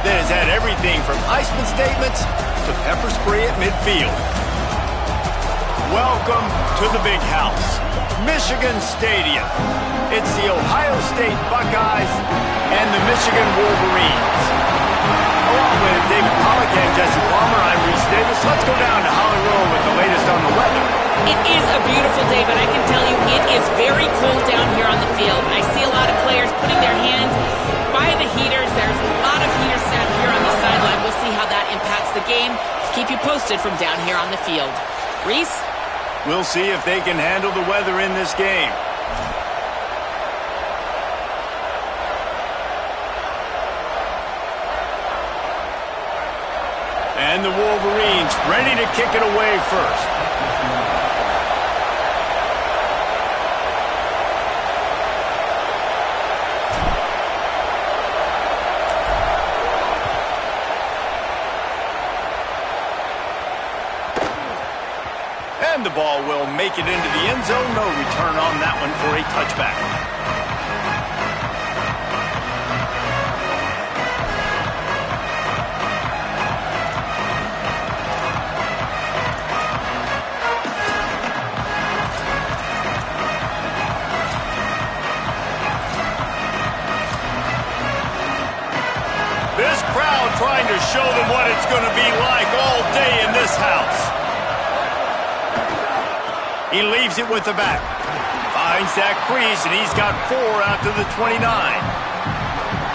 that has had everything from Heisman statements to pepper spray at midfield. Welcome to the big house, Michigan Stadium. It's the Ohio State Buckeyes and the Michigan Wolverines. Along with David Pollack and Jesse Palmer, I'm Reese Davis. Let's go down to Holly Rowe with the latest on the weather. It is a beautiful day, but I can tell you it is very cold down here on the field. I see a lot of players putting their hands by the heaters. There's a lot of heaters set here on the sideline. We'll see how that impacts the game. Keep you posted from down here on the field. Reese? We'll see if they can handle the weather in this game. And the Wolverines ready to kick it away first. And the ball will make it into the end zone. No return on that one for a touchback. This crowd trying to show them what it's going to be like all day in this house. He leaves it with the back. Finds that crease, and he's got 4 out to the 29.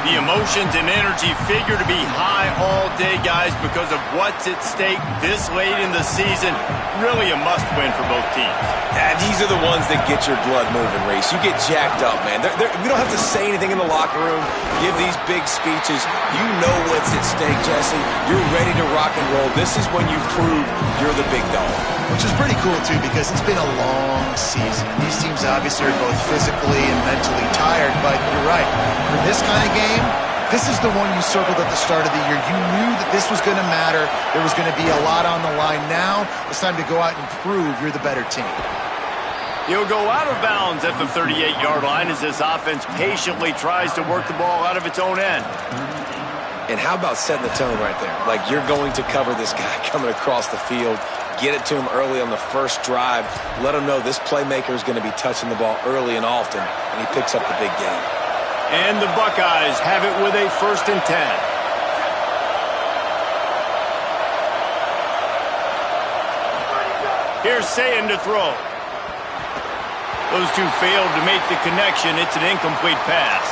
The emotions and energy figure to be high all day, guys, because of what's at stake this late in the season. Really a must-win for both teams. Yeah, these are the ones that get your blood moving, Reese. You get jacked up, man. We don't have to say anything in the locker room, give these big speeches. You know what's at stake, Jesse. You're ready to rock and roll. This is when you prove you're the big dog. Which is pretty cool, too, because it's been a long season. These teams obviously are both physically and mentally tired, but you're right. For this kind of game, this is the one you circled at the start of the year. You knew that this was going to matter. There was going to be a lot on the line. Now it's time to go out and prove you're the better team. He'll go out of bounds at the 38-yard line as this offense patiently tries to work the ball out of its own end. And how about setting the tone right there? Like you're going to cover this guy coming across the field. Get it to him early on the first drive. Let him know this playmaker is going to be touching the ball early and often, and he picks up the big game. And the Buckeyes have it with a 1st and 10. Here's Sayin to throw. Those two failed to make the connection. It's an incomplete pass.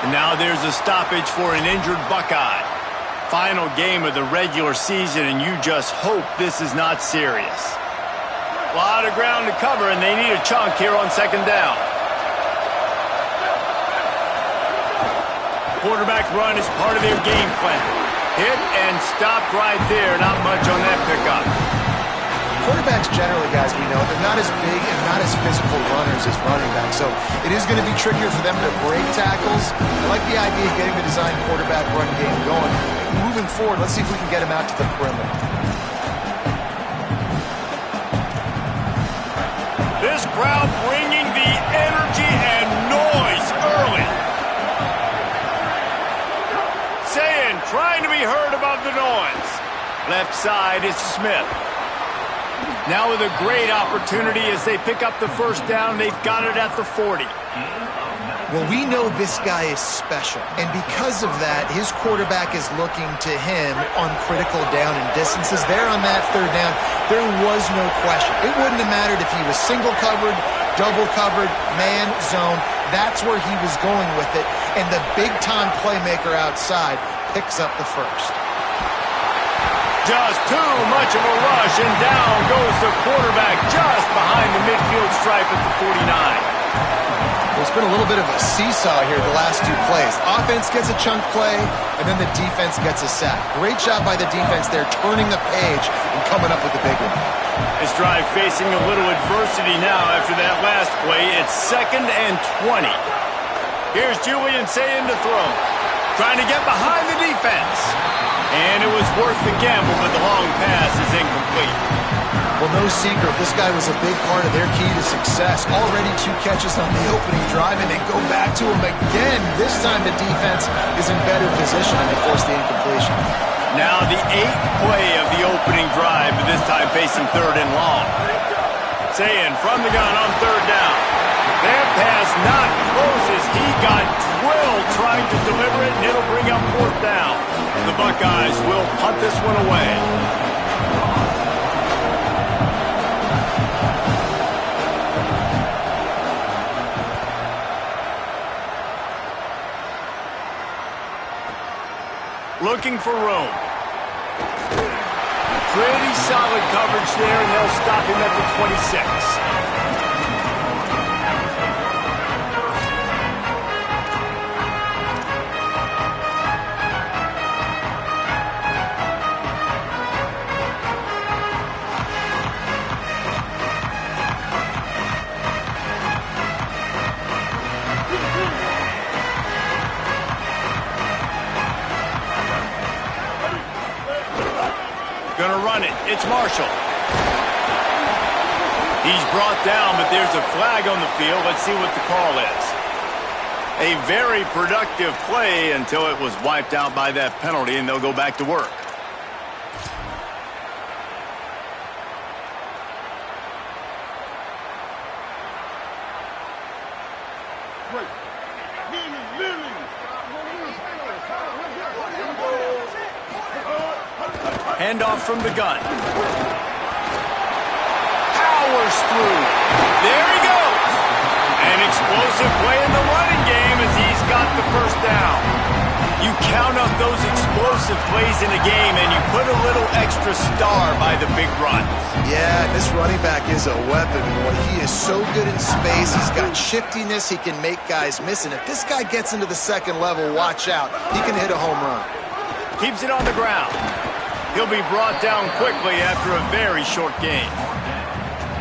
And now there's a stoppage for an injured Buckeye. Final game of the regular season, and you just hope this is not serious. A lot of ground to cover, and they need a chunk here on 2nd down. Quarterback run is part of their game plan. Hit and stopped right there. Not much on that pickup. Quarterbacks generally, guys, we know, they're not as big and not as physical runners as running backs, so it is going to be trickier for them to break tackles. I like the idea of getting the design quarterback run game going. Moving forward, let's see if we can get him out to the perimeter. This crowd bringing the energy and noise early. Sayin trying to be heard above the noise. Left side is Smith. Now with a great opportunity as they pick up the 1st down. They've got it at the 40. Well, we know this guy is special, and because of that, his quarterback is looking to him on critical down and distances. There on that 3rd down, there was no question. It wouldn't have mattered if he was single covered, double covered, man, zone. That's where he was going with it, and the big-time playmaker outside picks up the 1st. Just too much of a rush, and down goes the quarterback just behind the midfield stripe at the 49. Well, it's been a little bit of a seesaw here the last 2 plays. Offense gets a chunk play, and then the defense gets a sack. Great job by the defense there, turning the page and coming up with the big one. This drive facing a little adversity now after that last play. It's 2nd and 20. Here's Julian Sayin to throw. Trying to get behind the defense. And it was worth the gamble, but the long pass is incomplete. Well, no secret, this guy was a big part of their key to success. Already 2 catches on the opening drive, and they go back to him again. This time the defense is in better position, and they force the incompletion. Now the 8th play of the opening drive, but this time facing 3rd and long. Saying from the gun on 3rd down. That pass not close as he got drilled trying to deliver it, and it'll bring up 4th down. The Buckeyes will punt this one away. Looking for room. Pretty solid coverage there, and they'll stop him at the 26. Gonna run it. It's Marshall. He's brought down, but there's a flag on the field. Let's see what the call is. A very productive play until it was wiped out by that penalty, and they'll go back to work. Handoff from the gun. Powers through. There he goes. An explosive play in the running game as he's got the 1st down. You count up those explosive plays in a game and you put a little extra star by the big runs. Yeah, this running back is a weapon, boy. He is so good in space. He's got shiftiness. He can make guys miss. And if this guy gets into the 2nd level, watch out. He can hit a home run. Keeps it on the ground. He'll be brought down quickly after a very short game.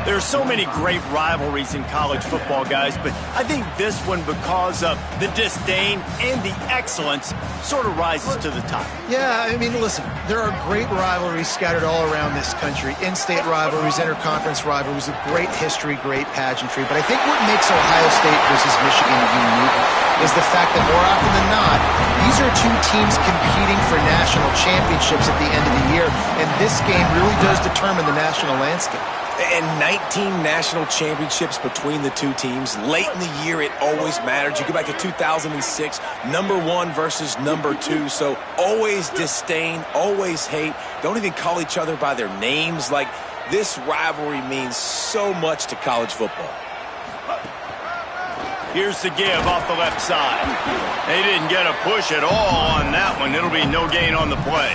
There are so many great rivalries in college football, guys, but I think this one, because of the disdain and the excellence, sort of rises to the top. Yeah, I mean, listen, there are great rivalries scattered all around this country. In-state rivalries, interconference rivalries, with great history, great pageantry. But I think what makes Ohio State versus Michigan unique is the fact that more often than not, these are 2 teams competing for national championships at the end of the year, and this game really does determine the national landscape. And 19 national championships between the 2 teams. Late in the year, it always matters. You go back to 2006, number 1 versus number 2. So always disdain, always hate. Don't even call each other by their names. Like, this rivalry means so much to college football. Here's the give off the left side. They didn't get a push at all on that one. It'll be no gain on the play.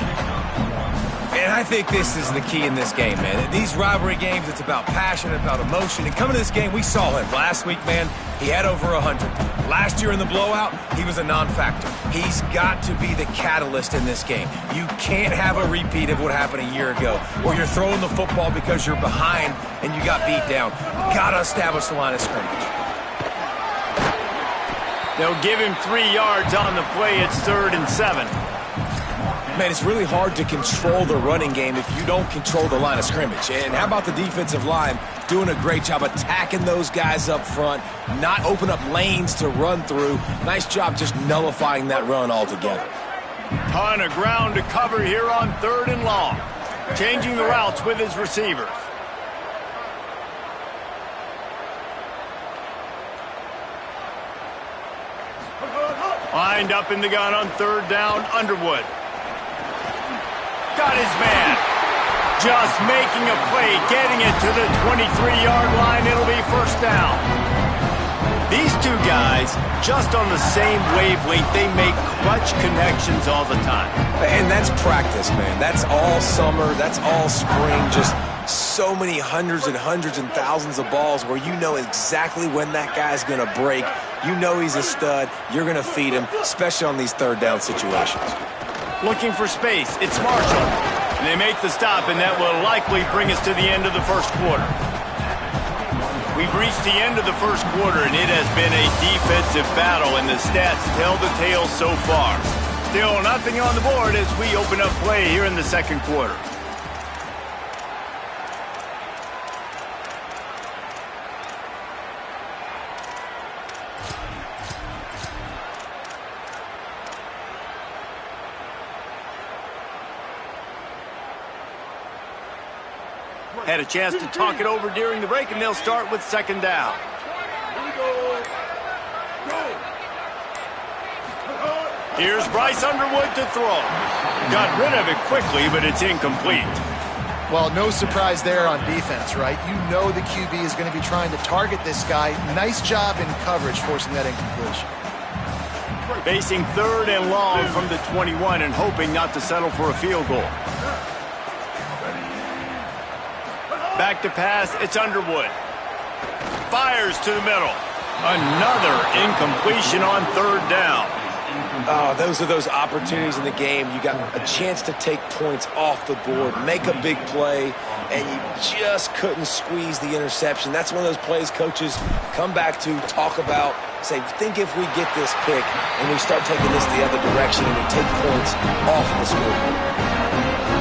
And I think this is the key in this game, man. These rivalry games, it's about passion, about emotion. And coming to this game, we saw him last week, man. He had over 100. Last year in the blowout, he was a non-factor. He's got to be the catalyst in this game. You can't have a repeat of what happened a year ago, where you're throwing the football because you're behind and you got beat down. Got to establish the line of scrimmage. They'll give him 3 yards on the play. It's 3rd and 7. Man, it's really hard to control the running game if you don't control the line of scrimmage. And how about the defensive line doing a great job attacking those guys up front, not open up lanes to run through. Nice job just nullifying that run altogether. Ton of ground to cover here on 3rd and long. Changing the routes with his receivers. Lined up in the gun on 3rd down, Underwood. Got his man. Just making a play, getting it to the 23-yard line. It'll be 1st down. These 2 guys, just on the same wavelength, they make clutch connections all the time. And that's practice, man. That's all summer. That's all spring. Just so many hundreds and thousands of balls where you know exactly when that guy's going to break. You know he's a stud. You're going to feed him, especially on these 3rd down situations. Looking for space. It's Marshall. And they make the stop, and that will likely bring us to the end of the 1st quarter. We've reached the end of the 1st quarter, and it has been a defensive battle, and the stats tell the tale so far. Still nothing on the board as we open up play here in the 2nd quarter. Had a chance to talk it over during the break, and they'll start with second down. Here's Bryce Underwood to throw. Got rid of it quickly, but it's incomplete. Well, no surprise there on defense, right? You know the QB is going to be trying to target this guy. Nice job in coverage forcing that incompletion. Facing third and long from the 21 and hoping not to settle for a field goal. Back to pass, it's Underwood. Fires to the middle. Another incompletion on third down. Oh, those are those opportunities in the game. You got a chance to take points off the board, make a big play, and you just couldn't squeeze the interception. That's one of those plays coaches come back to, talk about, say, think if we get this pick and we start taking this the other direction and we take points off the scoreboard.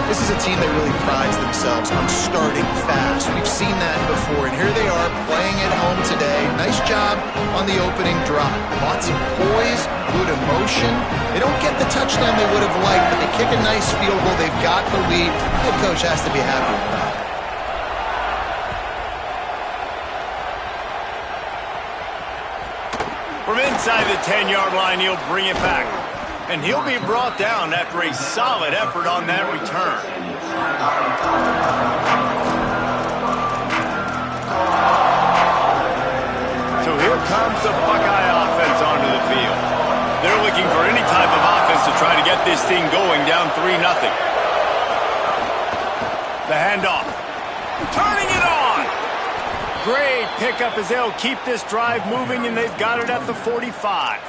This is a team that really prides themselves on starting fast. We've seen that before, and here they are playing at home today. Nice job on the opening drive. Lots of poise, good emotion. They don't get the touchdown they would have liked, but they kick a nice field goal. They've got the lead. Head coach has to be happy with that. From inside the 10-yard line, he'll bring it back. And he'll be brought down after a solid effort on that return. So here comes the Buckeye offense onto the field. They're looking for any type of offense to try to get this thing going, down 3-0. The handoff. Turning it on. Great pickup as they'll keep this drive moving, and they've got it at the 45.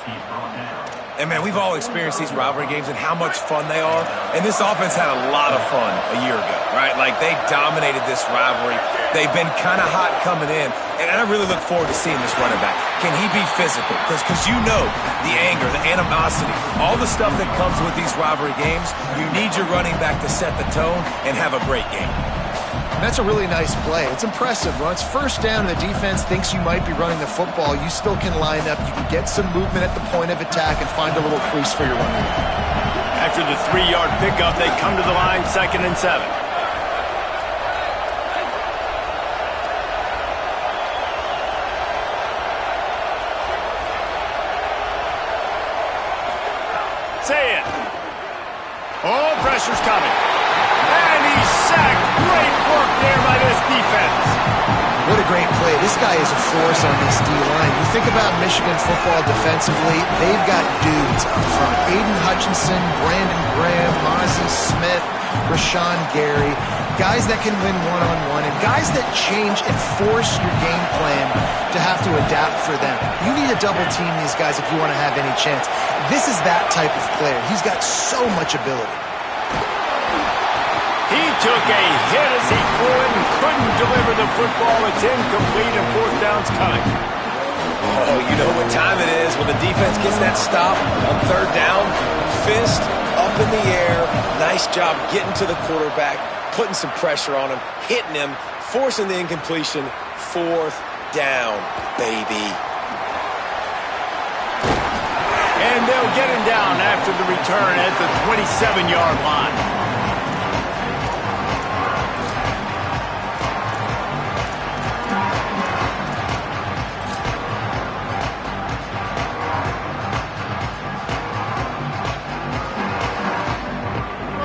And, man, we've all experienced these rivalry games and how much fun they are. And this offense had a lot of fun a year ago, right? Like, they dominated this rivalry. They've been kind of hot coming in. And I really look forward to seeing this running back. Can he be physical? Because you know the anger, the animosity, all the stuff that comes with these rivalry games, you need your running back to set the tone and have a great game. That's a really nice play. It's impressive. When it's first down and the defense thinks you might be running the football, you still can line up. You can get some movement at the point of attack and find a little crease for your running back. After the 3-yard pickup, they come to the line, 2nd and 7. Say it. Oh, pressure's coming. And he's sacked. Great work there by this defense. What a great play. This guy is a force on this D-line. You think about Michigan football defensively, they've got dudes up front. Aiden Hutchinson, Brandon Graham, Mozzie Smith, Rashawn Gary. Guys that can win one-on-one and guys that change and force your game plan to have to adapt for them. You need to double team these guys if you want to have any chance. This is that type of player. He's got so much ability. He took a hit as he threw it and couldn't deliver the football. It's incomplete and 4th down's coming. Oh, you know what time it is when the defense gets that stop on 3rd down. Fist up in the air. Nice job getting to the quarterback, putting some pressure on him, hitting him, forcing the incompletion. 4th down, baby. And they'll get him down after the return at the 27-yard line.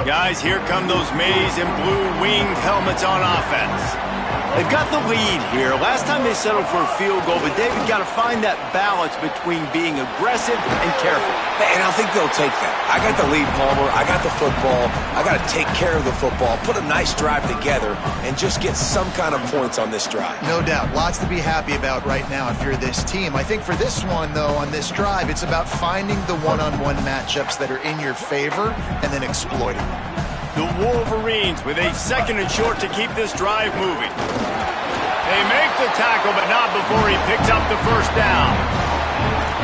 Guys, here come those maize and blue winged helmets on offense. They've got the lead here. Last time they settled for a field goal, but David got to find that balance between being aggressive and careful. And I think they'll take that. I got the lead, Palmer. I got the football. I got to take care of the football, put a nice drive together, and just get some kind of points on this drive. No doubt. Lots to be happy about right now if you're this team. I think for this one, though, on this drive, it's about finding the one-on-one matchups that are in your favor and then exploiting them. The Wolverines with a 2nd and short to keep this drive moving. They make the tackle, but not before he picks up the 1st down.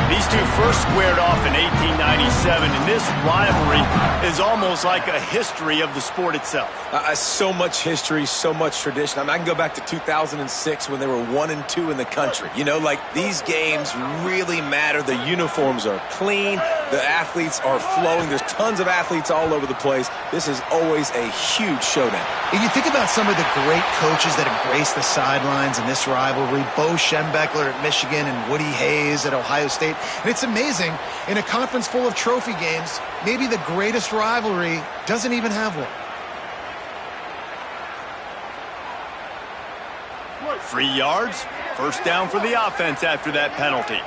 These two first squared off in 1897, and this rivalry is almost like a history of the sport itself. So much history, so much tradition. I mean, I can go back to 2006 when they were 1-2 in the country. You know, like, these games really matter. The uniforms are clean. The athletes are flowing. There's tons of athletes all over the place. This is always a huge showdown. And you think about some of the great coaches that have graced the sidelines in this rivalry, Bo Schembechler at Michigan and Woody Hayes at Ohio State. And it's amazing, in a conference full of trophy games, maybe the greatest rivalry doesn't even have one. 3 yards, first down for the offense after that penalty.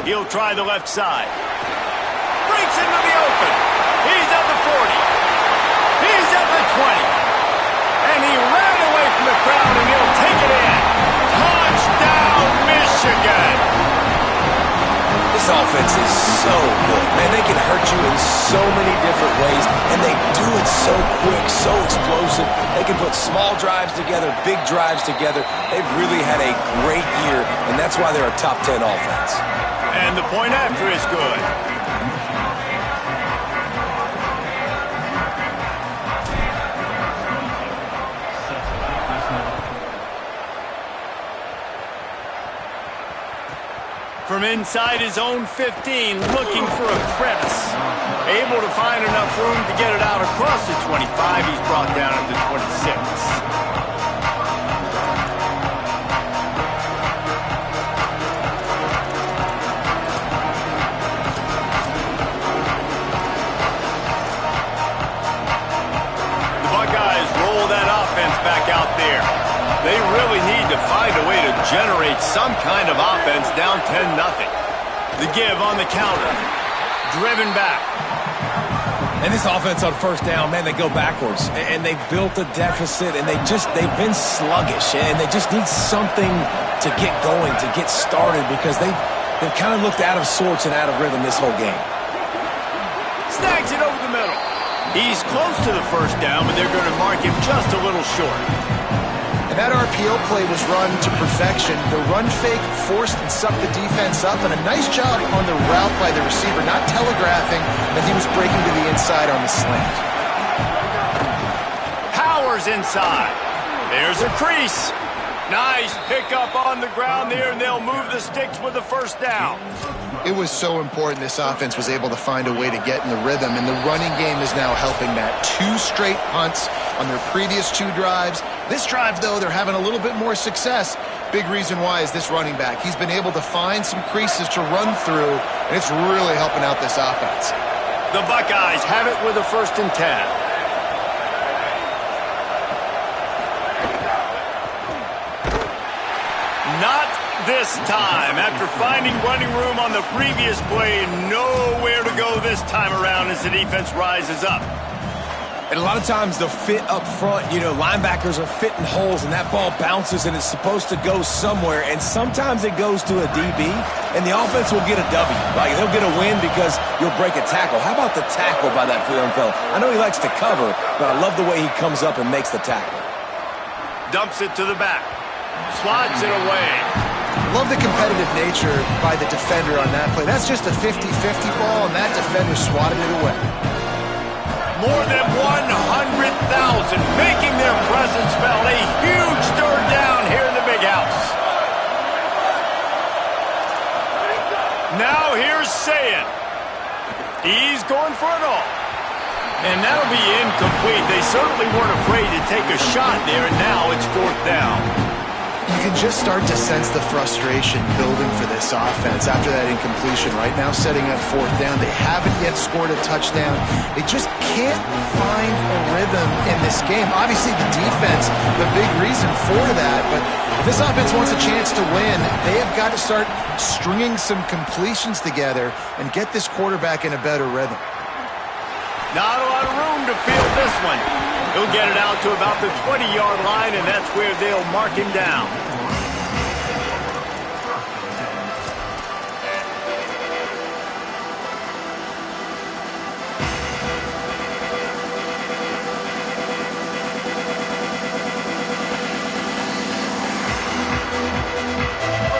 He'll try the left side. Breaks into the open. He's at the 40. He's at the 20. And he ran away from the crowd, and he'll take it in. Touchdown, Michigan. This offense is so good. Man, they can hurt you in so many different ways, and they do it so quick, so explosive. They can put small drives together, big drives together. They've really had a great year, and that's why they're a top 10 offense. And the point after is good. From inside his own 15, looking for a crevice. Able to find enough room to get it out across the 25. He's brought down at the 26. Back out there. They really need to find a way to generate some kind of offense down 10-0. The give on the counter. Driven back. And this offense on first down, man, they go backwards. And they built a deficit, and they've been sluggish. And they just need something to get going, to get started, because they've kind of looked out of sorts and out of rhythm this whole game. Snags it over the middle. He's close to the first down, but they're going to mark him just a little short. And that RPO play was run to perfection. The run fake forced and sucked the defense up, and a nice job on the route by the receiver, not telegraphing that he was breaking to the inside on the slant. Powers inside. There's a crease. Nice pickup on the ground there, and they'll move the sticks with the first down. It was so important this offense was able to find a way to get in the rhythm, and the running game is now helping that. 2 straight punts on their previous 2 drives. This drive, though, they're having a little bit more success. Big reason why is this running back. He's been able to find some creases to run through, and it's really helping out this offense. The Buckeyes have it with a 1st and 10. Not this time. After finding running room on the previous play, nowhere to go this time around as the defense rises up. And a lot of times the fit up front, linebackers are fitting holes, and that ball bounces, and it's supposed to go somewhere, and sometimes it goes to a DB, and the offense will get a W. Like, they'll get a win because you'll break a tackle. How about the tackle by that young fella? I know he likes to cover, but I love the way he comes up and makes the tackle. Dumps it to the back. Slots it away. Love the competitive nature by the defender on that play. That's just a 50-50 ball, and that defender swatted it away. More than 100,000 making their presence felt. A huge third down here in the big house. Now here's Sayin. He's going for it all. And that'll be incomplete. They certainly weren't afraid to take a shot there, and now it's 4th down. You can just start to sense the frustration building for this offense after that incompletion. Right now, setting up 4th down. They haven't yet scored a touchdown. They just can't find a rhythm in this game. Obviously, the defense, the big reason for that. But if this offense wants a chance to win, they have got to start stringing some completions together and get this quarterback in a better rhythm. Not a lot of room to field this one. He'll get it out to about the 20-yard line, and that's where they'll mark him down.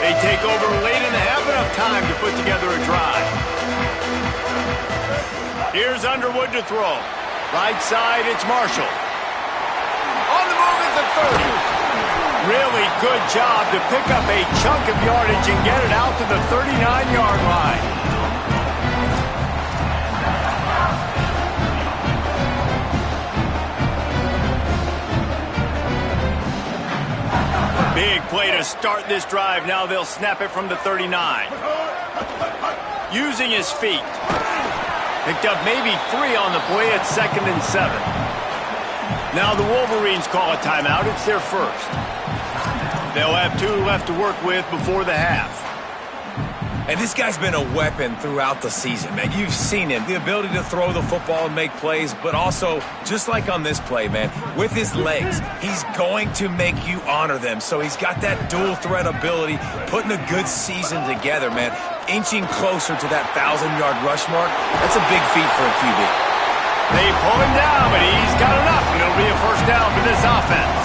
They take over late in the half, enough time to put together a drive. Here's Underwood to throw. Right side, it's Marshall. On the move is the 30. Really good job to pick up a chunk of yardage and get it out to the 39-yard line. Big play to start this drive. Now they'll snap it from the 39. Using his feet. Picked up maybe 3 on the play at 2nd and 7. Now the Wolverines call a timeout. It's their first. They'll have 2 left to work with before the half. And this guy's been a weapon throughout the season, man. You've seen him, the ability to throw the football and make plays, but also, just like on this play, man, with his legs, he's going to make you honor them. So he's got that dual threat ability, putting a good season together, man. Inching closer to that 1,000-yard rush mark, that's a big feat for a QB. They pull him down, but he's got enough, and it'll be a first down for this offense.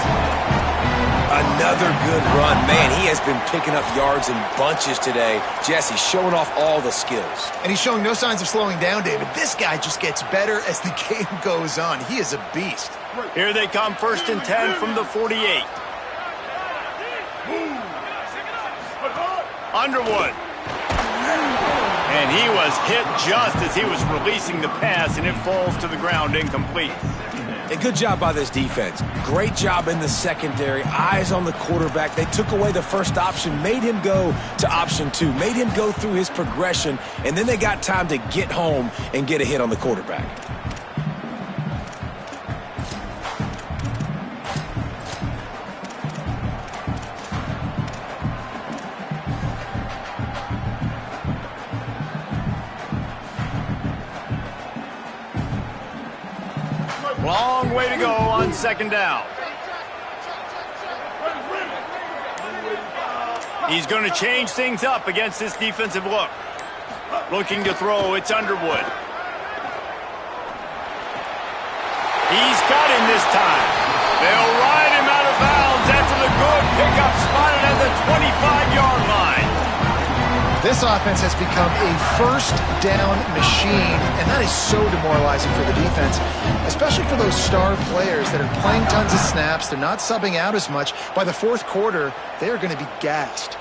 Another good run. Man, he has been picking up yards in bunches today. Jesse showing off all the skills. And he's showing no signs of slowing down, David. This guy just gets better as the game goes on. He is a beast. Here they come, 1st and 10 from the 48. Underwood. And he was hit just as he was releasing the pass, and it falls to the ground incomplete. A good job by this defense. Great job in the secondary. Eyes on the quarterback. They took away the first option, made him go to option 2, made him go through his progression, and then they got time to get home and get a hit on the quarterback. Long way to go on 2nd down. He's going to change things up against this defensive look. Looking to throw, it's Underwood. He's got him this time. They'll ride him out of bounds after the good pickup spotted at the 25-yard line. This offense has become a first down machine, and that is so demoralizing for the defense, especially for those star players that are playing tons of snaps. They're not subbing out as much. By the 4th quarter, they are going to be gassed.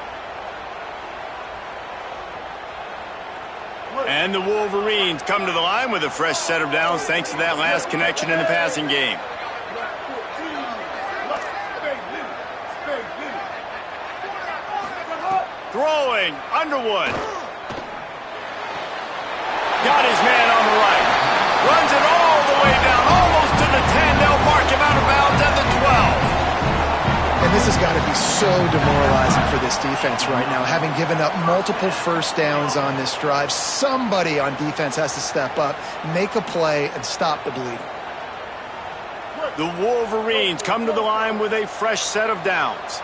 And the Wolverines come to the line with a fresh set of downs thanks to that last connection in the passing game. Throwing, Underwood. Got his man on the right. Runs it all the way down, almost to the 10. They'll mark him out of bounds at the 12. And this has got to be so demoralizing for this defense right now. Having given up multiple first downs on this drive, somebody on defense has to step up, make a play, and stop the bleeding. The Wolverines come to the line with a fresh set of downs.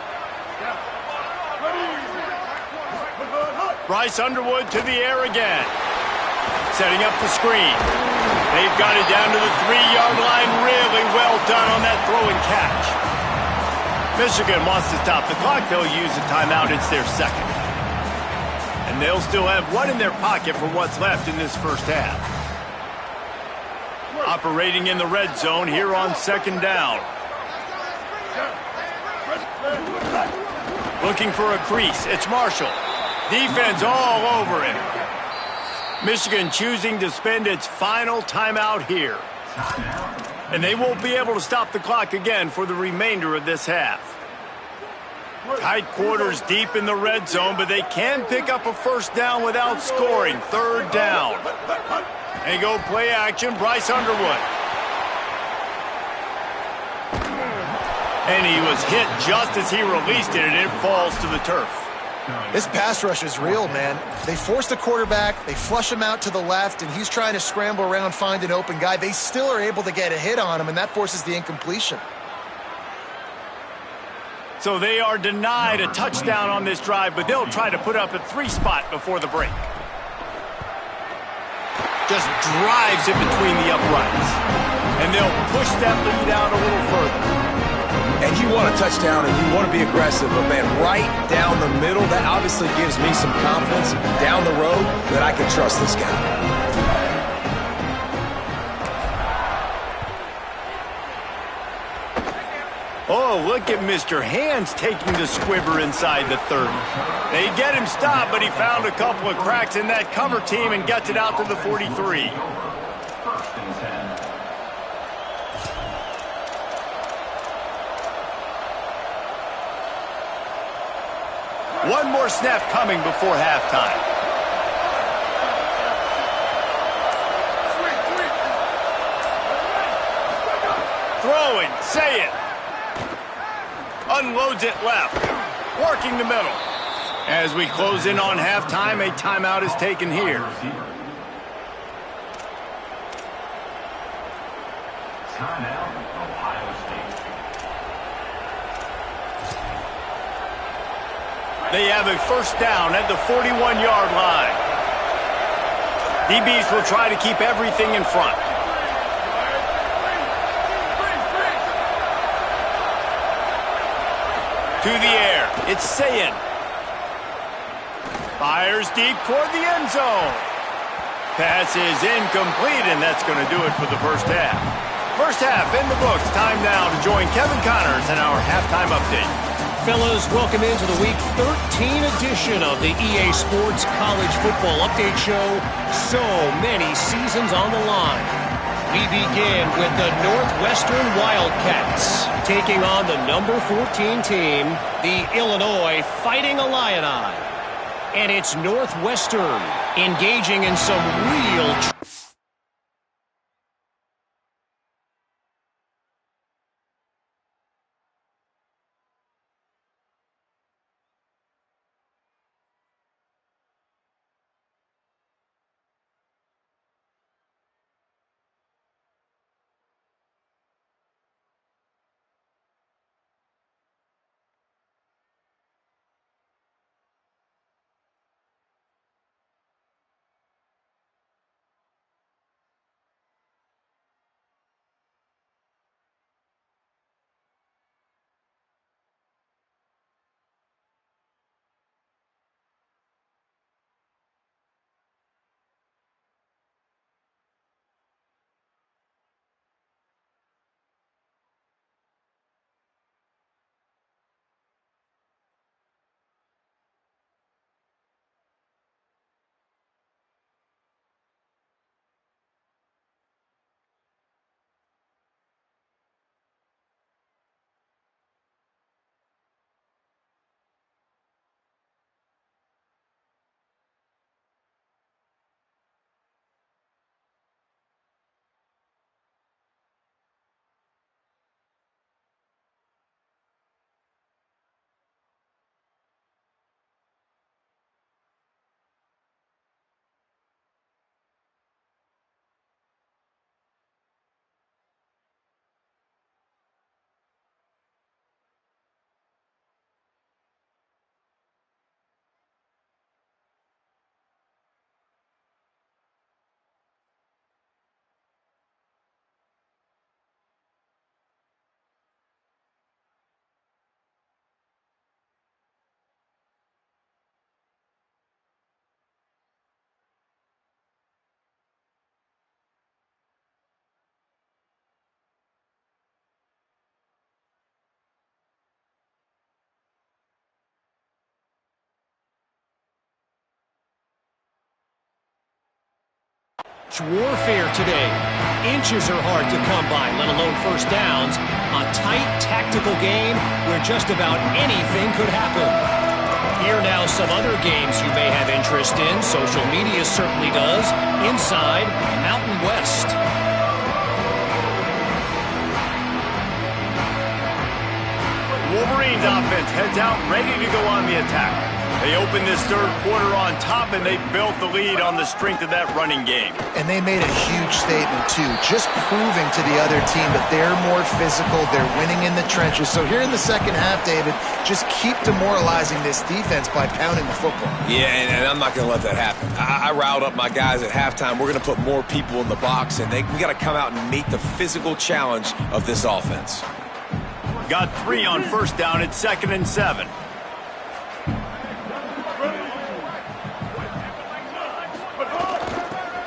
Bryce Underwood to the air again. Setting up the screen. They've got it down to the 3-yard line. Really well done on that throw and catch. Michigan wants to stop the clock. They'll use a timeout. It's their 2nd. And they'll still have 1 in their pocket for what's left in this first half. Operating in the red zone here on 2nd down. Looking for a crease. It's Marshall. Defense all over him. Michigan choosing to spend its final timeout here. And they won't be able to stop the clock again for the remainder of this half. Tight quarters deep in the red zone, but they can pick up a first down without scoring. 3rd down. They go play action, Bryce Underwood. And he was hit just as he released it, and it falls to the turf. This pass rush is real, man. They force the quarterback, they flush him out to the left, and he's trying to scramble around, find an open guy. They still are able to get a hit on him, and that forces the incompletion. So they are denied a touchdown on this drive, but they'll try to put up a 3 spot before the break. Just drives it between the uprights. And they'll push that lead out a little further. And you want a touchdown and you want to be aggressive, but man, right down the middle, that obviously gives me some confidence down the road that I can trust this guy. Oh, Oh, look at Mr. Hands taking the squibber inside the 30. They get him stopped, but he found a couple of cracks in that cover team and gets it out to the 43. One more snap coming before halftime. Throwing, say it. Unloads it left. Working the middle. As we close in on halftime, a timeout is taken here. Timeout, Ohio State. They have a first down at the 41-yard line. DBs will try to keep everything in front. To the air, it's Sayin. Fires deep toward the end zone. Pass is incomplete, and that's going to do it for the first half. First half in the books. Time now to join Kevin Connors in our halftime update. Fellas, welcome into the Week 13 edition of the EA Sports College Football Update Show. So many seasons on the line. We begin with the Northwestern Wildcats taking on the number 14 team, the Illinois Fighting Illini. And it's Northwestern engaging in some real warfare today. Inches are hard to come by, let alone first downs. A tight tactical game where just about anything could happen. Here now some other games you may have interest in. Social media certainly does. Inside Mountain West. Wolverines offense heads out ready to go on the attack. They opened this third quarter on top, and they built the lead on the strength of that running game. And they made a huge statement, too, just proving to the other team that they're more physical, they're winning in the trenches. So here in the second half, David, just keep demoralizing this defense by pounding the football. Yeah, and I'm not going to let that happen. I riled up my guys at halftime. We're going to put more people in the box, and we got to come out and meet the physical challenge of this offense. Got 3 on first down at 2nd and 7.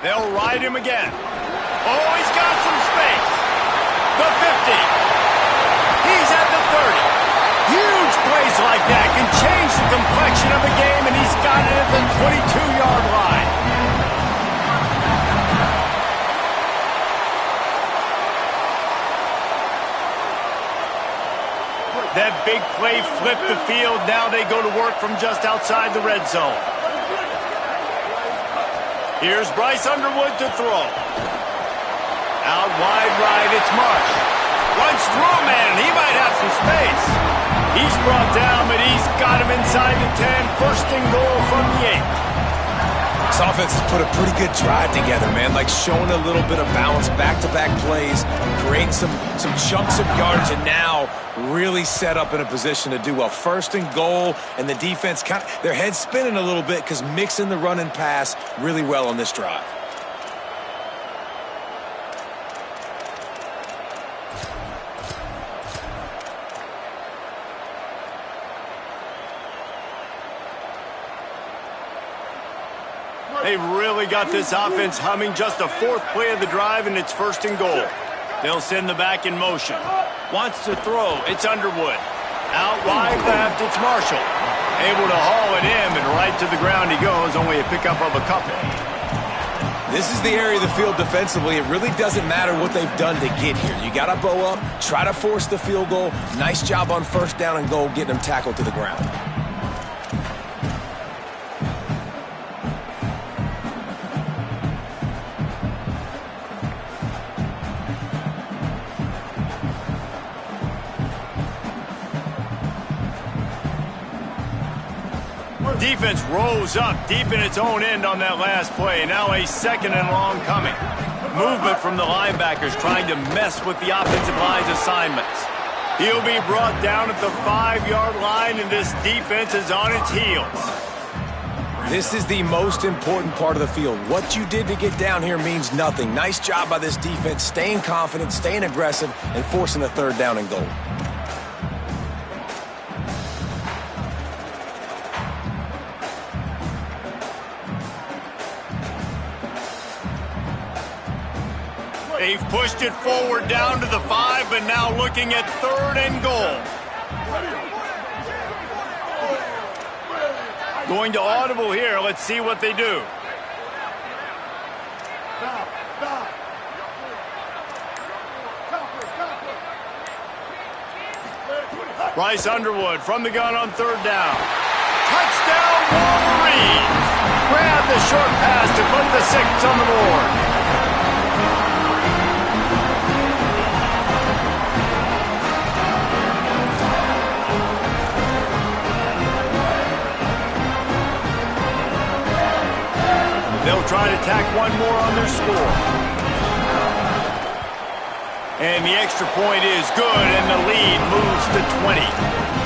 They'll ride him again. Oh, he's got some space. The 50. He's at the 30. like that can change the complexion of a game, and he's got it at the 22-yard line. That big play flipped the field. Now they go to work from just outside the red zone. Here's Bryce Underwood to throw. Out wide right, it's Marsh. Runs through, man. He might have some space. He's brought down, but he's got him inside the 10. First and goal from the 8. This offense has put a pretty good drive together, man. Like showing a little bit of balance, back-to-back plays, creating some chunks of yardage, and now really set up in a position to do well. First and goal, and the defense their heads spinning a little bit because mixing the run and pass really well on this drive. They've really got this offense humming. Just a fourth play of the drive, and it's first and goal. They'll send the back in motion. Wants to throw. It's Underwood. Out wide left, it's Marshall. Able to haul it in, and right to the ground he goes. Only a pickup of a couple. This is the area of the field defensively. It really doesn't matter what they've done to get here. You got to bow up, try to force the field goal. Nice job on first down and goal, getting them tackled to the ground. Defense rose up deep in its own end on that last play. Now a second and long coming. Movement from the linebackers trying to mess with the offensive line's assignments. He'll be brought down at the 5-yard line, and this defense is on its heels. This is the most important part of the field. What you did to get down here means nothing. Nice job by this defense, staying confident, staying aggressive, and forcing the third down and goal. They've pushed it forward down to the 5, but now looking at third and goal. Going to audible here. Let's see what they do. Bryce Underwood from the gun on third down. Touchdown, Wolverines! Grab the short pass to put the 6 on the board. They'll try to tack one more on their score. And the extra point is good, and the lead moves to 20.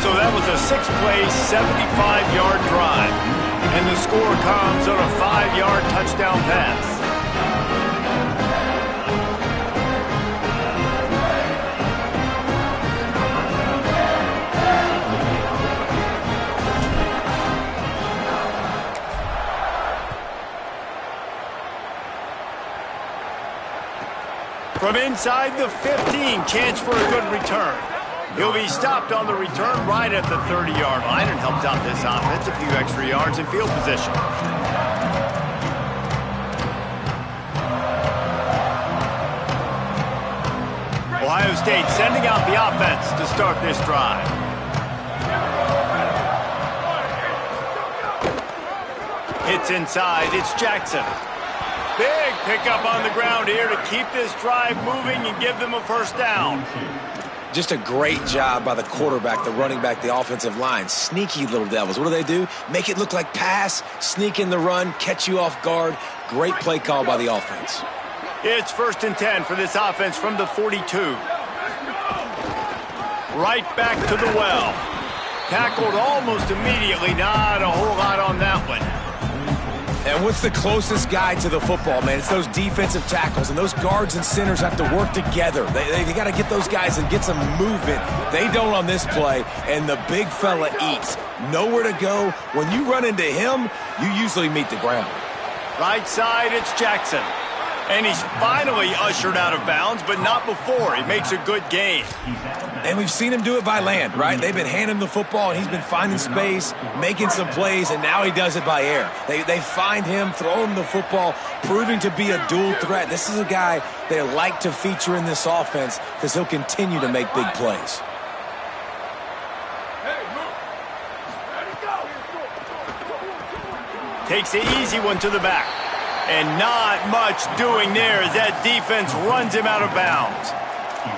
So that was a 6-play, 75-yard drive. And the score comes on a 5-yard touchdown pass. From inside the 15, chance for a good return. He'll be stopped on the return right at the 30-yard line and helps out this offense a few extra yards in field position. Ohio State sending out the offense to start this drive. Hits inside, it's Jackson. Big pickup on the ground here to keep this drive moving and give them a first down. Just a great job by the quarterback, the running back, the offensive line. Sneaky little devils. What do? Make it look like pass, sneak in the run, catch you off guard. Great play call by the offense. It's first and 10 for this offense from the 42. Right back to the well. Tackled almost immediately. Not a whole lot on that one. And what's the closest guy to the football, man? It's those defensive tackles, and those guards and centers have to work together. They got to get those guys and get some movement. They don't on this play, and the big fella eats. Nowhere to go. When you run into him, you usually meet the ground. Right side, it's Jackson. And he's finally ushered out of bounds, but not before. He makes a good gain. And we've seen him do it by land, right? They've been handing him the football, and he's been finding space, making some plays, and now he does it by air. They find him, throw him the football, proving to be a dual threat. This is a guy they like to feature in this offense because he'll continue to make big plays. Takes the easy one to the back. And not much doing there as that defense runs him out of bounds.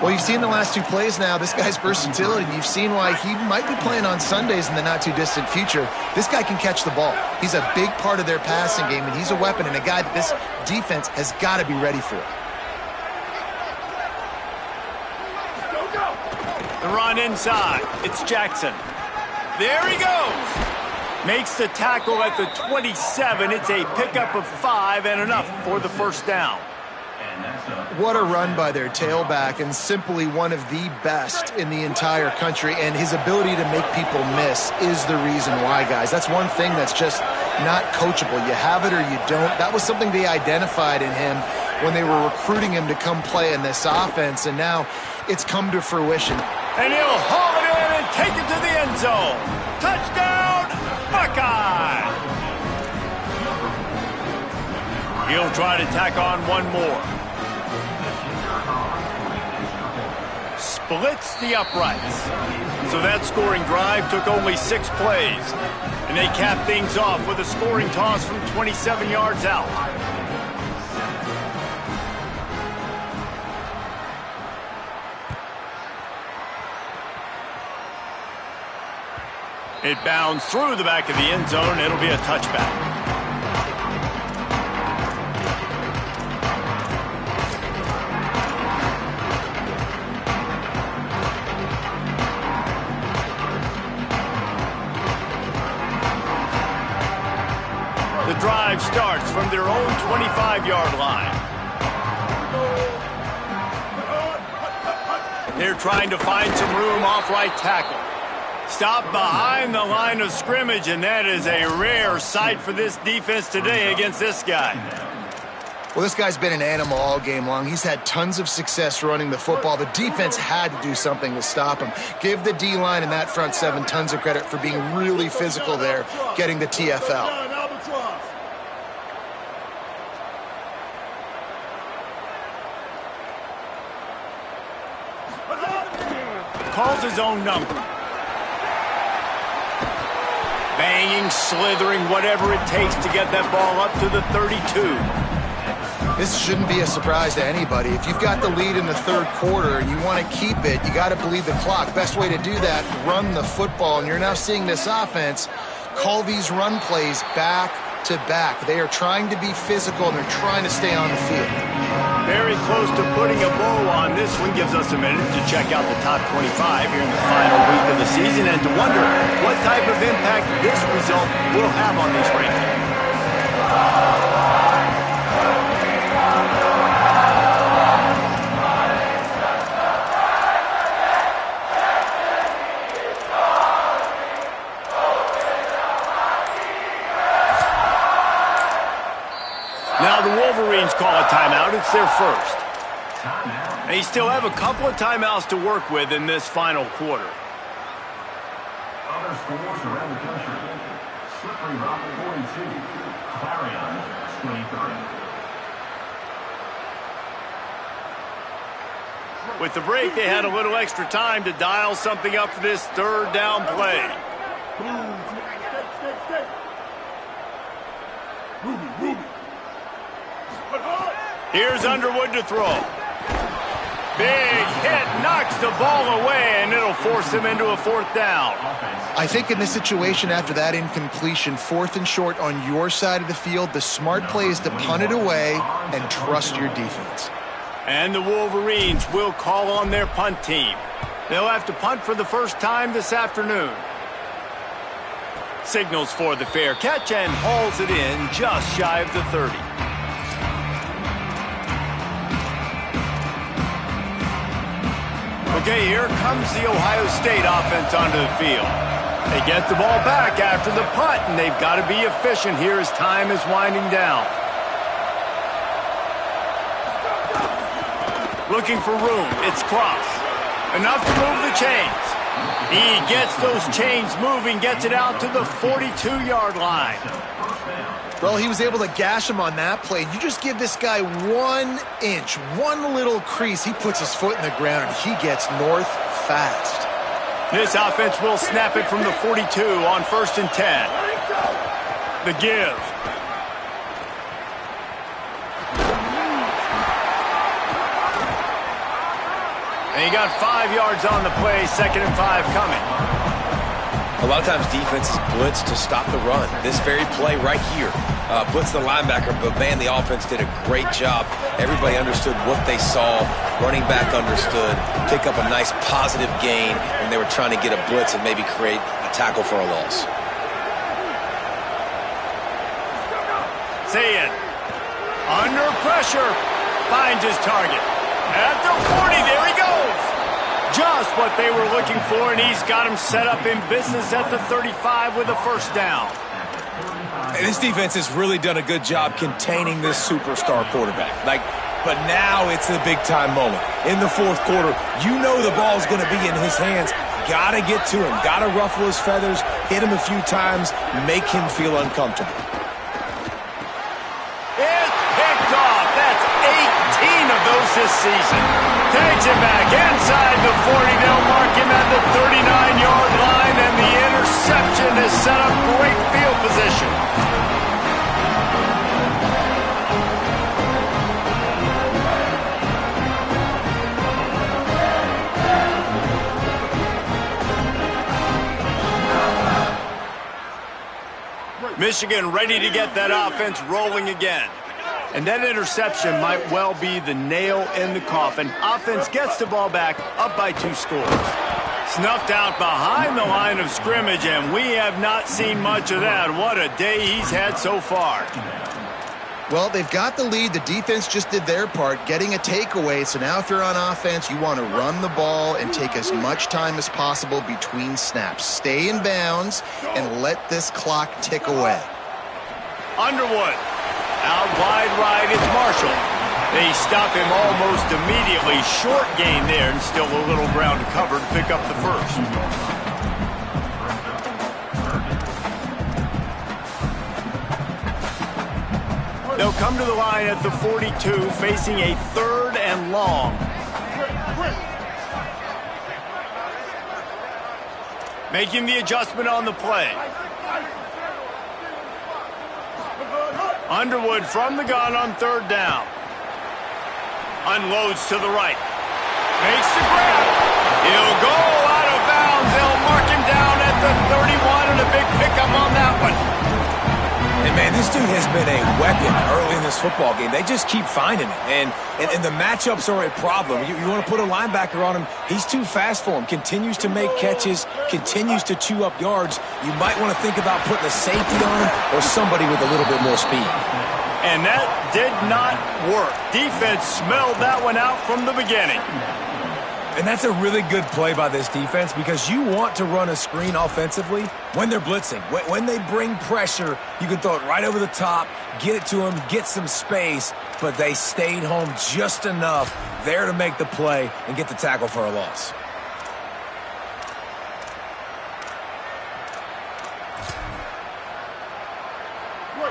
Well, you've seen the last two plays now. This guy's versatility. You've seen why he might be playing on Sundays in the not-too-distant future. This guy can catch the ball. He's a big part of their passing game, and he's a weapon and a guy that this defense has got to be ready for. The run inside. It's Jackson. There he goes. Makes the tackle at the 27. It's a pickup of 5 and enough for the first down. What a run by their tailback, and simply one of the best in the entire country. And his ability to make people miss is the reason why, guys. That's one thing that's just not coachable. You have it or you don't. That was something they identified in him when they were recruiting him to come play in this offense, and now it's come to fruition. And he'll haul it in and take it to the end zone. Touchdown, Buckeye! He'll try to tack on one more. Splits the uprights. So that scoring drive took only 6 plays. And they cap things off with a scoring toss from 27 yards out. It bounds through the back of the end zone. It'll be a touchback. The drive starts from their own 25-yard line. They're trying to find some room off right tackle. Stop behind the line of scrimmage, and that is a rare sight for this defense today against this guy. Well, this guy's been an animal all game long. He's had tons of success running the football. The defense had to do something to stop him. Give the D-line and that front seven tons of credit for being really physical there, getting the TFL. Calls his own number. Banging, slithering, whatever it takes to get that ball up to the 32. This shouldn't be a surprise to anybody. If you've got the lead in the third quarter and you want to keep it, you got to bleed the clock. Best way to do that, run the football. And you're now seeing this offense call these run plays back to back. They are trying to be physical, and they're trying to stay on the field. Very close to putting a bow on this one. Gives us a minute to check out the top 25 here in the final week of the season and to wonder what type of impact this result will have on these rankings. Now the Wolverines call a timeout. It's their first. They still have a couple of timeouts to work with in this final quarter. Other scores around the country. Slippery Rock 42. Clarion 23. With the break, they had a little extra time to dial something up for this third down play. Here's Underwood to throw. Big hit, knocks the ball away, and it'll force him into a fourth down. I think in this situation, after that incompletion, 4th and short on your side of the field, the smart play is to punt it away and trust your defense. And the Wolverines will call on their punt team. They'll have to punt for the first time this afternoon. Signals for the fair catch and hauls it in just shy of the 30. Okay, here comes the Ohio State offense onto the field. They get the ball back after the punt, and they've got to be efficient here as time is winding down. Looking for room. It's cross. Enough to move the chains. He gets those chains moving, gets it out to the 42-yard line. Well, he was able to gash him on that play. You just give this guy 1 inch, one little crease, he puts his foot in the ground, and he gets north fast. This offense will snap it from the 42 on 1st and 10. The give. And he got 5 yards on the play, 2nd and 5 coming. A lot of times defenses blitz to stop the run. This very play right here, blitz the linebacker, but man, the offense did a great job. Everybody understood what they saw. Running back understood. Pick up a nice positive gain when they were trying to get a blitz and maybe create a tackle for a loss. Say it. Under pressure. Finds his target. At the 40, there he goes. Just what they were looking for, and he's got him set up in business at the 35 with a 1st down. And this defense has really done a good job containing this superstar quarterback. But now it's the big-time moment. In the 4th quarter, you know the ball's going to be in his hands. Got to get to him. Got to ruffle his feathers, hit him a few times, make him feel uncomfortable. It's picked off. That's 18 of those this season. Takes it back inside the 40. They'll mark him at the 39-yard line, and the interception has set up great field position. Michigan ready to get that offense rolling again. And that interception might well be the nail in the coffin. Offense gets the ball back, up by 2 scores. Snuffed out behind the line of scrimmage, and we have not seen much of that. What a day he's had so far. Well, they've got the lead. The defense just did their part, getting a takeaway. So now if you're on offense, you want to run the ball and take as much time as possible between snaps. Stay in bounds and let this clock tick away. Underwood. Out wide right, it's Marshall. They stop him almost immediately. Short gain there, and still a little ground to cover to pick up the 1st. They'll come to the line at the 42, facing a 3rd and long. Making the adjustment on the play. Underwood from the gun on 3rd down. Unloads to the right. Makes the grab. He'll go out of bounds. They'll mark him down at the 31, and a big pickup on that one. And, man, this dude has been a weapon early in this football game. They just keep finding it. And the matchups are a problem. You want to put a linebacker on him, he's too fast for him. Continues to make catches, continues to chew up yards. You might want to think about putting a safety on him or somebody with a little bit more speed. And that did not work. Defense smelled that one out from the beginning. And that's a really good play by this defense because you want to run a screen offensively when they're blitzing. When they bring pressure, you can throw it right over the top, get it to them, get some space, but they stayed home just enough there to make the play and get the tackle for a loss.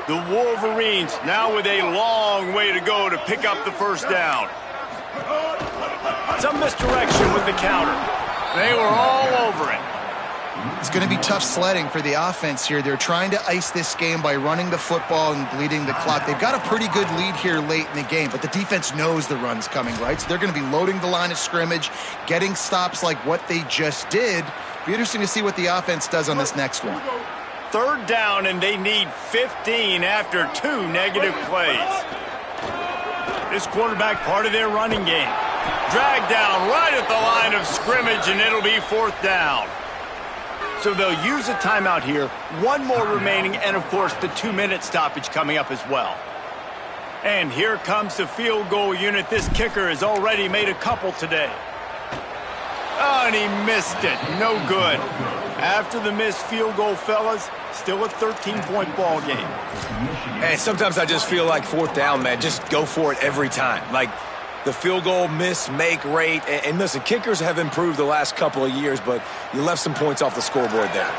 The Wolverines now with a long way to go to pick up the 1st down. Some misdirection with the counter. They were all over it. It's going to be tough sledding for the offense here. They're trying to ice this game by running the football and bleeding the clock. They've got a pretty good lead here late in the game, but the defense knows the run's coming, right? So they're going to be loading the line of scrimmage, getting stops like what they just did. Be interesting to see what the offense does on this next one. 3rd down, and they need 15 after 2 negative plays. This quarterback part of their running game. Dragged down right at the line of scrimmage, and it'll be 4th down. So they'll use a timeout here. 1 more remaining, and, of course, the 2-minute stoppage coming up as well. And here comes the field goal unit. This kicker has already made a couple today. Oh, and he missed it. No good. After the missed field goal, fellas, still a 13-point ball game. Hey, sometimes I just feel like 4th down, man, just go for it every time. Like, the field goal miss-make rate. And listen, kickers have improved the last couple of years, but you left some points off the scoreboard there.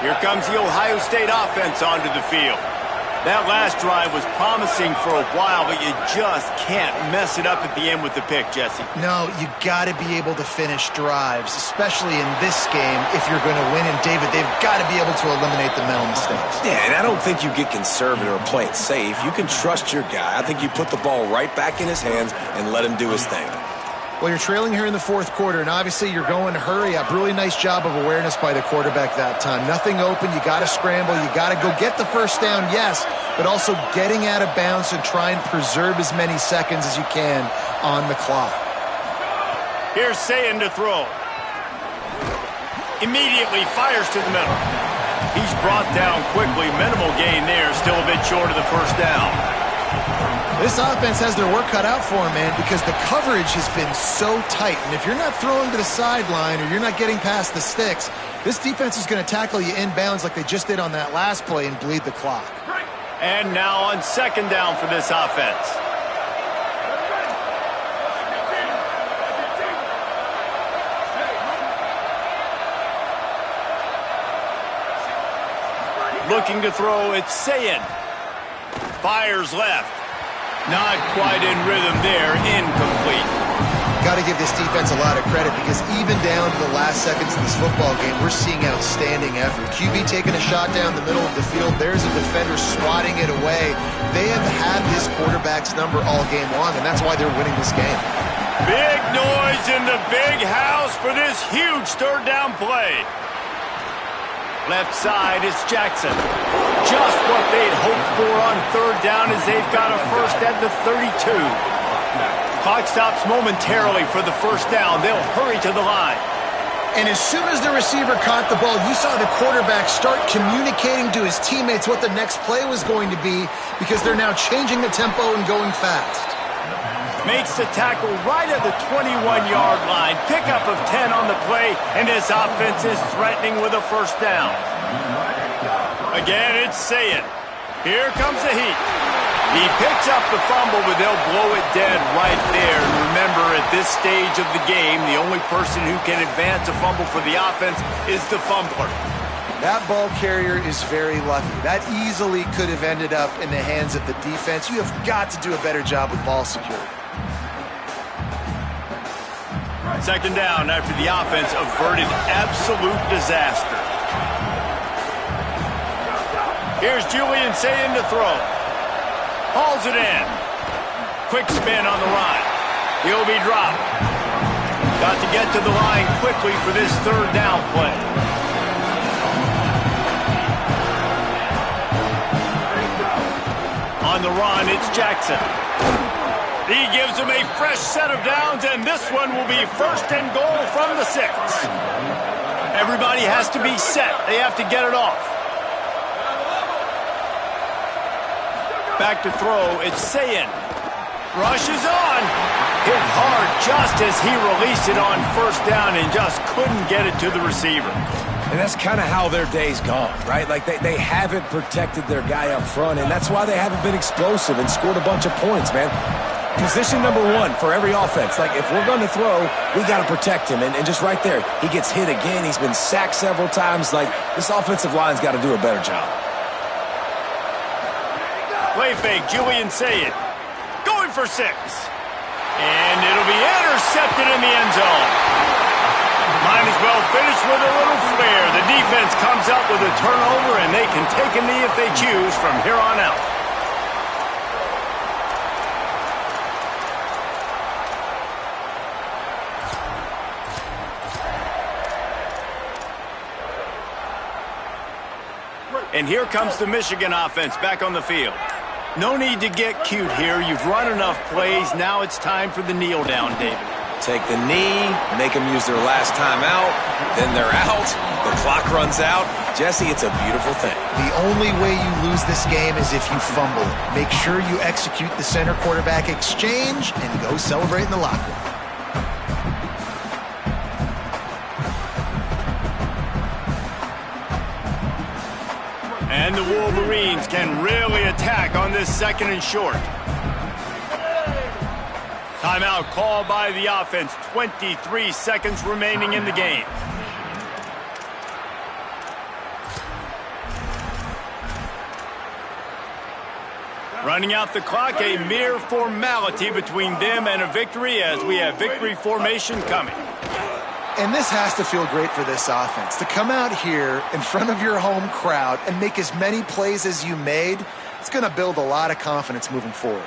Here comes the Ohio State offense onto the field. That last drive was promising for a while, but you just can't mess it up at the end with the pick, Jesse. No, you got to be able to finish drives, especially in this game if you're going to win. And, David, they've got to be able to eliminate the mental mistakes. Yeah, and I don't think you get conservative or play it safe. You can trust your guy. I think you put the ball right back in his hands and let him do his thing. Well, you're trailing here in the fourth quarter, and obviously you're going to hurry up. Really nice job of awareness by the quarterback that time. Nothing open. You got to scramble. You got to go get the first down, yes, but also getting out of bounds and try and preserve as many seconds as you can on the clock. Here's Sayin to throw. Immediately fires to the middle. He's brought down quickly. Minimal gain there. Still a bit short of the first down. This offense has their work cut out for them, man, because the coverage has been so tight. And if you're not throwing to the sideline or you're not getting past the sticks, this defense is going to tackle you inbounds like they just did on that last play and bleed the clock. And now on second down for this offense. Looking to throw, it's Sayin. Fires left. Not quite in rhythm there, incomplete. Got to give this defense a lot of credit because even down to the last seconds of this football game, we're seeing outstanding effort. QB taking a shot down the middle of the field. There's a defender swatting it away. They have had this quarterback's number all game long, and that's why they're winning this game. Big noise in the big house for this huge third down play. Left side is Jackson. Just what they'd hoped for on third down as they've got a first at the 32. Clock stops momentarily for the first down. They'll hurry to the line. And as soon as the receiver caught the ball, you saw the quarterback start communicating to his teammates what the next play was going to be because they're now changing the tempo and going fast. Makes the tackle right at the 21-yard line. Pickup of 10 on the play, and this offense is threatening with a first down. Again, it's Sayin. Here comes the heat. He picks up the fumble, but they'll blow it dead right there. And remember, at this stage of the game, the only person who can advance a fumble for the offense is the fumbler. That ball carrier is very lucky. That easily could have ended up in the hands of the defense. You have got to do a better job with ball security. Second down after the offense averted absolute disaster. Here's Julian Sayin to throw. Hauls it in. Quick spin on the run. He'll be dropped. Got to get to the line quickly for this third down play. On the run, it's Jackson. He gives him a fresh set of downs, and this one will be first and goal from the 6. Everybody has to be set. They have to get it off. Back to throw, it's Sayin. Rushes on. Hit hard just as he released it on first down and just couldn't get it to the receiver. And that's kind of how their day's gone, right? Like they haven't protected their guy up front, and that's why they haven't been explosive and scored a bunch of points, man. Position number one for every offense. Like, if we're going to throw, we got to protect him. And just right there, he gets hit again. He's been sacked several times. Like, this offensive line's got to do a better job. Play fake, Julian Sayin. Going for 6. And it'll be intercepted in the end zone. Might as well finish with a little flair. The defense comes up with a turnover, and they can take a knee if they choose from here on out. And here comes the Michigan offense back on the field. No need to get cute here. You've run enough plays. Now it's time for the kneel down, David. Take the knee, make them use their last time out, then they're out, the clock runs out. Jesse, it's a beautiful thing. The only way you lose this game is if you fumble it. Make sure you execute the center quarterback exchange and go celebrate in the locker room. And the Wolverines can really attack on this second and short. Timeout called by the offense. 23 seconds remaining in the game. Running out the clock, a mere formality between them and a victory as we have victory formation coming. And this has to feel great for this offense. To come out here in front of your home crowd and make as many plays as you made, it's going to build a lot of confidence moving forward.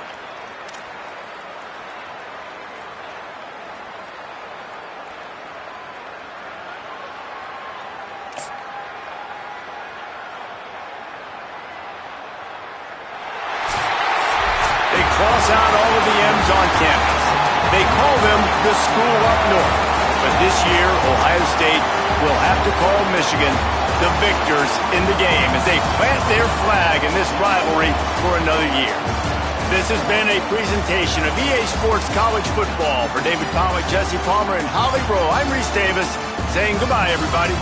Cross out all of the M's on campus. They call them the school up north. But this year, Ohio State will have to call Michigan the victors in the game as they plant their flag in this rivalry for another year. This has been a presentation of EA Sports College Football. For David Pollack, Jesse Palmer, and Holly Rowe, I'm Reese Davis saying goodbye, everybody.